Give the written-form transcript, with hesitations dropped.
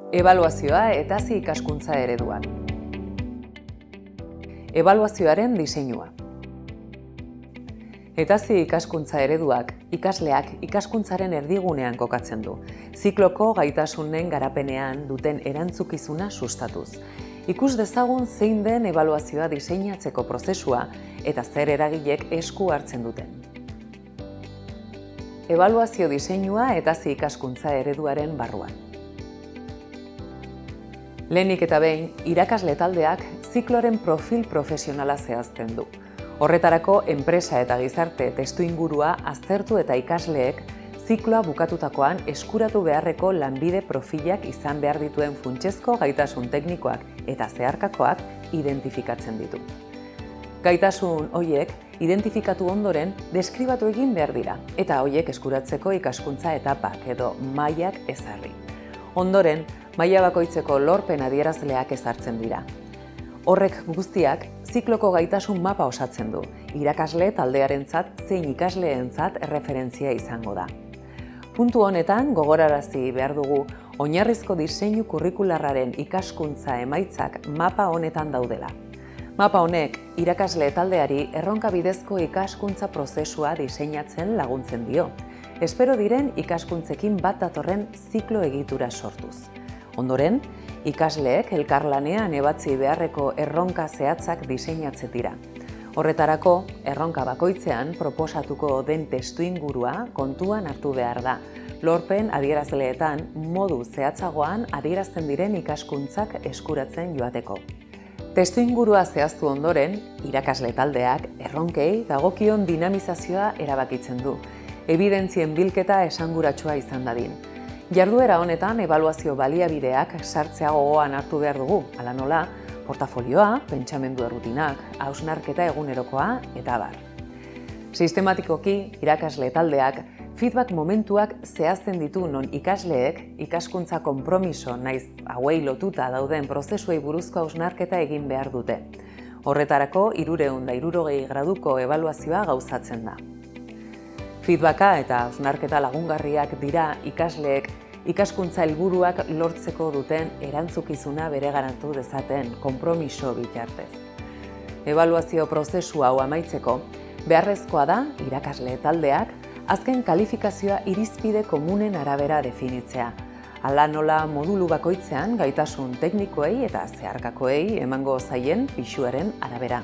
Ebaluazioa eta ikaskuntza ereduan. Ebaluazioaren diseinua. Etazi ikaskuntza ereduak ikasleak ikaskuntzaren erdigunean kokatzen du, zikloko gaitasunen garapenean duten erantzukizuna sustatuz. Ikus dezagun zein den ebaluazioa diseinatzeko prozesua eta zer eragilek esku hartzen duten. Ebaluazio diseinua etazi ikaskuntza ereduaren barruan. Lehenik eta behin, irakasle taldeak zikloren profil profesionala zehazten du. Horretarako, enpresa eta gizarte testuingurua aztertu eta ikasleek zikloa bukatutakoan eskuratu beharreko lanbide profilak izan behar dituen funtsezko gaitasun teknikoak eta zeharkakoak identifikatzen ditu. Gaitasun horiek identifikatu ondoren deskribatu egin behar dira eta horiek eskuratzeko ikaskuntza etapak edo mailak ezarri. Ondoren, maila bakoitzeko lorpen adierazleak ezartzen dira. Horrek guztiak zikloko gaitasun mapa osatzen du, irakasle taldearentzat zein ikasleentzat erreferentzia izango da. Puntu honetan gogorarazi behar dugu oinarrizko diseinu kurrikularraren ikaskuntza emaitzak mapa honetan daudela. Mapa honek irakasle taldeari erronka bidezko ikaskuntza prozesua diseinatzen laguntzen dio, espero diren ikaskuntzekin bat datorren ziklo egitura sortuz. Ondoren, ikasleek elkarlanean ebatzi beharreko erronka zehatzak diseinatzen dira. Horretarako, erronka bakoitzean proposatuko den testuingurua kontuan hartu behar da. Lorpen adierazleetan modu zehatzagoan adierazten diren ikaskuntzak eskuratzen joateko. Testuingurua zehaztu ondoren, irakasle taldeak erronkei dagokion dinamizazioa erabakitzen du, ebidentzien bilketa esanguratsua izan dadin. Jarduera honetan ebaluazio baliabideak sartzea gogoan hartu behar dugu, hala nola, portafolioa, pentsamendu errutinak, hausnarketa egunerokoa eta abar. Sistematikoki, irakasle taldeak feedback momentuak zehazten ditu non ikasleek ikaskuntza konpromiso naiz hauei lotuta dauden prozesuei buruzko hausnarketa egin behar dute. Horretarako 360 graduko ebaluazioa gauzatzen da. Feedbacka eta hausnarketa lagungarriak dira ikasleek ikaskuntza helburuak lortzeko duten erantzukizuna bereganatu dezaten konpromiso bitartez. Ebaluazio prozesu hau amaitzeko, beharrezkoa da irakasle taldeak azken kalifikazioa irizpide komunen arabera definitzea. Hala nola modulu bakoitzean gaitasun teknikoei eta zeharkakoei emango zaien pisuaren arabera.